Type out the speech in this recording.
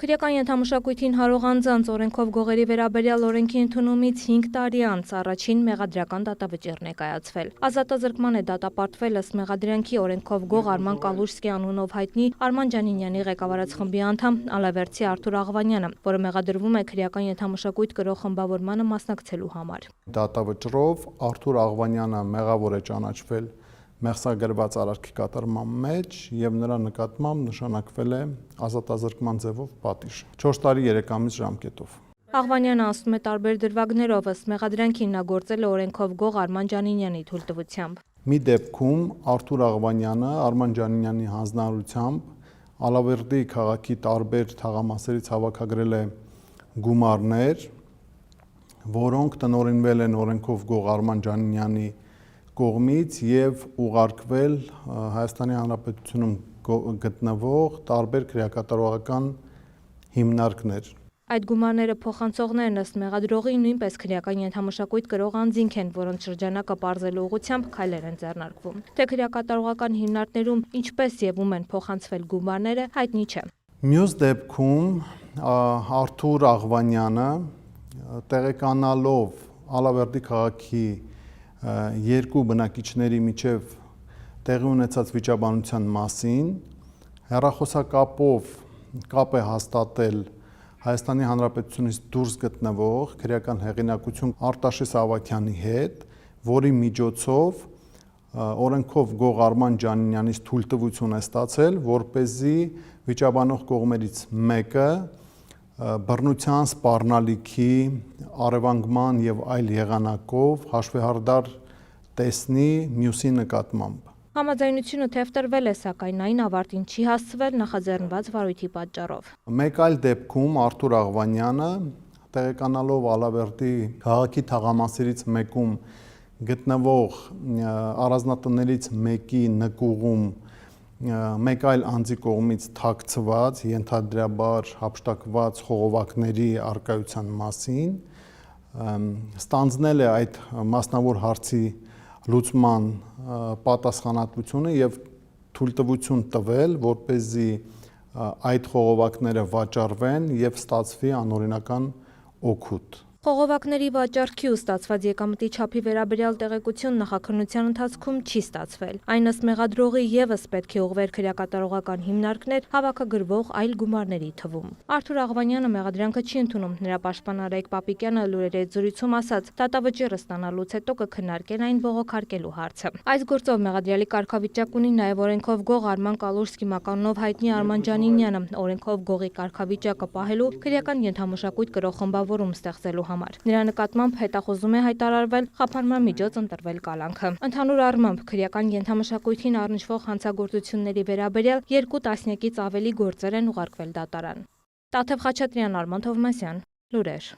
Քրեական ենթամշակույթին հարող անձանց օրենքով գողերի վերաբերյալ օրենքի ընդունումից 5 տարի անց առաջին մեղադրական դատավճիռն է կայացվել։ Ազատազրկման է դատապարտվել ըստ մեղադրանքի օրենքով գող Արման Կալուժսկի անունով հայտնի Արման Ջանինյանի ղեկավարած խմբի անդամ Ալավերդցի Արթուր Աղվանյանը, որը մեղադրվում է քրեական ենթամշակույթ կրող խմբավորմանը մասնակցելու համար։ Դատավճռով Արթուր Աղվանյանը մեղավոր է ճանաչվել մեղսագրված արարքի կատարման մեջ եւ նրա նկատմամբ նշանակվել է ազատազրկման ձևով պատիժ 4 տարի 3 ամիս ժամկետով։ Աղվանյանը ասում է տարբեր դրվագներով ըստ մեղադրանքին նա գործել է օրենքով գող Արման Ջանինյանի թույլտվությամբ։ Մի դեպքում Արթուր Աղվանյանը Արման Ջանինյանի հանձնարարությամբ Ալավերդի քաղաքի տարբեր թաղամասերից հավաքագրել է գումարներ, որոնք տնօրինվել են օրենքով գող Արման Ջանինյանի կողմից եւ ուղարկվել Հայաստանի Հանրապետությունում գտնվող տարբեր քրեակատարողական հիմնարկներ։ Այդ գումարները փոխանցողներն ըստ մեղադրողի նույնպես քրեական ենթամշակույթ կրող անձինք են, որոնց շրջանակը պարզելու ուղղությամբ քայլեր են ձեռնարկվում։ Թե քրեակատարողական հիմնարկներում ինչպես եւ ում են փոխանցվել գումարները, հայտնի չէ։ Մյուս դեպքում Արթուր Աղվանյանը տեղեկանալով Ալավերդի քաղաքի երկու բնակիչների միջև տեղի ունեցած վիճաբանության մասին հեռախոսակապով կապ է հաստատել Հայաստանի Հանրապետությունից դուրս գտնվող քրեական հեղինակություն Արտաշես Ավագյանի հետ, որի միջոցով օրենքով գող Արման Ջանինյանից թույլտվություն է ստացել, որպեսզի վիճաբանող կողմերից մեկը բռնության, սպառնալիքի, առևանգման եւ այլ եղանակով հաշվեհարդար տեսնի մյուսի նկատմամբ։ Համաձայնությունը թեւտրվել է, սակայն այն ավարտին չի հասցվել նախաձեռնված վարույթի պատճառով։ Մեկ այլ դեպքում Արթուր Աղվանյանը տեղեկանալով Ալավերդի քաղաքի թաղամասերից մեկում գտնվող առանձնատներից մեկի նկուղում մեկ այլ անձի կողմից թաքցված, ենթադրաբար հափշտակված խողովակների առկայության մասին ստանձնել է այդ մասնավոր հարցի լուծման պատասխանատվությունը եւ թույլտվություն տվել, որպեսզի այդ խողովակները վաճառվեն եւ ստացվի անօրինական օգուտ։ Խողովակների վաճառքի ու ստացված եկամտի չափի վերաբերյալ տեղեկություն նախաքննության ընթացքում չի ստացվել։ Այն ըստ մեղադրողի եւս պետք է ուղղվեր քրեակատարողական հիմնարկներ հավաքագրվող այլ գումարների թվում։ Արթուր Աղվանյանը մեղադրանքը չի ընդունում։ Նրա պաշտպան Արայիկ Պապիկյանը լուրերի հետ զրույցում ասաց, դատավճիռը ստանալուց հետո կքննարկեն այն բողոքարկելու հարցը։ Այս գործով մեղադրյալի կարգավիճակ ունի նաեւ օրենքով գող Արման Կալուժսկի մականունով հայտնի Արման Ջանինյանը, օրենքով գողի կարգավիճակը պահելու քրեական ենթամշակույթ կրող խմբավորում ստեղծելու համար։ Նրա նկատմամբ հետախուզում է հայտարարվել, խափանման միջոց ընտրվել կալանքը։ Ընդհանուր առմամբ քրեական ենթամշակույթին առնչվող հանցագործությունների վերաբերյալ 2 տասնյակից ավելի գործեր են ուղարկվել դատարան։ Տաթև Խաչատրյան, Արման Թովմասյան, լուրեր։